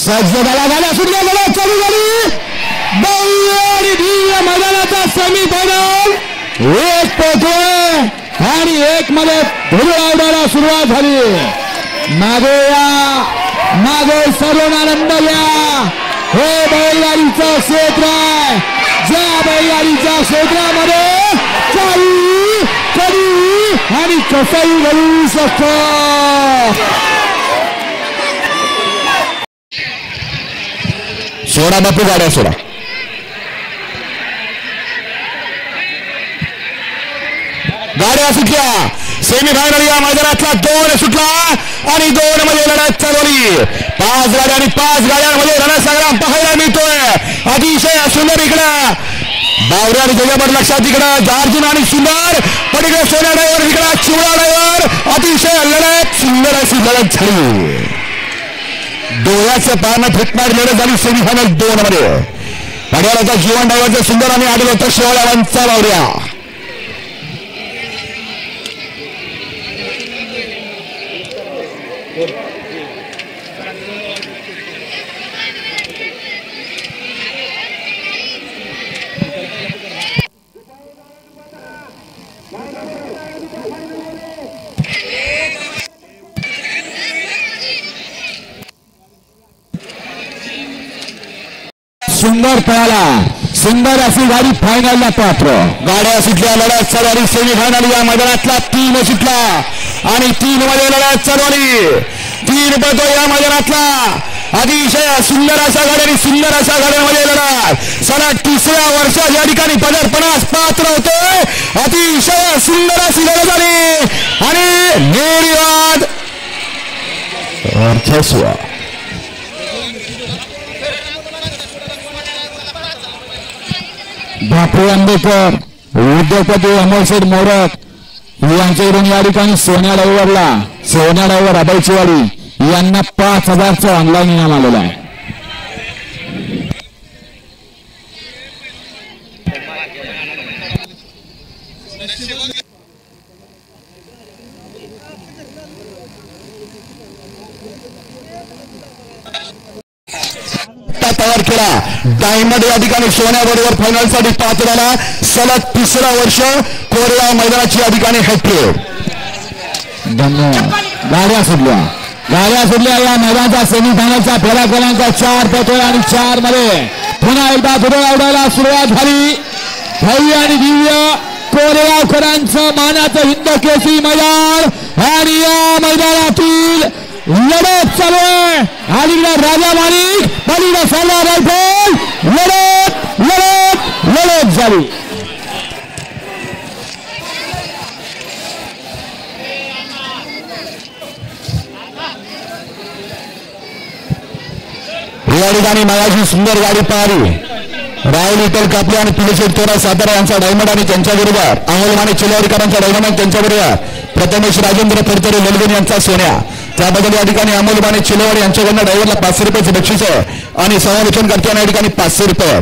सज्ज झाला गाड्या सुटल्या लढत चालू झाली भव्य आणि दिव्य मैदानाचा सेमीफायनल एक पोहोचतोय आणि एक मध्ये धुळवडायला सुरुवात झाली मागे सरून आनंद घ्या हे बैलगाडीचं क्षेत्र आहे ज्या बैलगाडीच्या क्षेत्रामध्ये काही कधी आणि कसंही घडू शकतं सोडा बापू गाड्या सोडा गाड्या सुटल्या सेमीफायनल या मैदानातला 2 सुटला आणि 2 मध्ये लढत चालवली 5 गाड्या आणि 5 गाड्यांमध्ये रणसंग्राम पाहायला मिळतोय अतिशय सुंदर इकडं बावऱ्या आणि त्याच्यावर लक्षात इकडं अर्जुन आणि सुंदर पण इकडे सोन्या ड्रायव्हर इकडं चिवडा ड्रायव्हर अतिशय लढत सुंदर अशी लढत झाली डोळ्याचं पानं फिटणारी लढत झाली सेमीफायनल 2 मध्ये पड्यालाचा जीवन ड्रायव्हरचं सुंदर आणि आडलो होतं शेवळ्यावांचा बावऱ्या सुंदर पळाला सुंदर अशी गाडी फायनलला पात्र गाड्या सुटल्या लढत चालवली सेमीफायनल या मैदानातला 3 सुटला आणि 3 मध्ये लढत चालवली 3 पळतो या मैदानातला अतिशय सुंदर अशा गाड्यांनी सुंदर अशा गाड्यांमध्ये लढत सलग 3ऱ्या वर्षात या ठिकाणी पदार्पणास पात्र होतोय अतिशय सुंदर अशी लढत झाली आणि निर्वाद वर्चस्व बापू आंबेकर उद्योगपती अमोलशेठ मोरक यांच्याकडून या ठिकाणी सोन्या ड्रायव्हर आबाईचीवाडी यांना 5,000चं ऑनलाईन इनाम आलेलं आहे तयार केला डायमंड या ठिकाणी सोन्याबरोबर फायनल साठी पात्र झाला सलग 3रं वर्ष कोरेगाव मैदानाची या ठिकाणी हॅट्रिक धन्यवाद गाड्या सुटल्या या मैदानाचा सेमीफायनलचा फेरा क्रमांक 4 पळतोय आणि 4 मध्ये पुन्हा एकदा धुळवडायला सुरुवात झाली भव्य आणि दिव्य कोरेगावकरांचं मानाचं हिंद केसरी मैदान आणि या मैदानातील लढत चालू आहे अलीकडे राजा माणिक पलीकडे साला रायफल लढत झाली या ठिकाणी मायाची सुंदर गाडी पाहिली राहुल इतर कापले आणि पिलेशेठ तोरा सातारा यांचा डायमंड आणि त्यांच्याबरोबर अंगोलमाने चिलवाडीकरांचा डायमंड आणि त्यांच्याबरोबर प्रथमेश राजेंद्र फडतरे ललगुण यांचा सोन्या त्याबद्दल या ठिकाणी अंमोलमाने चिलवाडी यांच्याकडनं ड्रायव्हरला 500 रुपयाचं बक्षीस आहे आणि समालोचन करताना या ठिकाणी 500 रुपये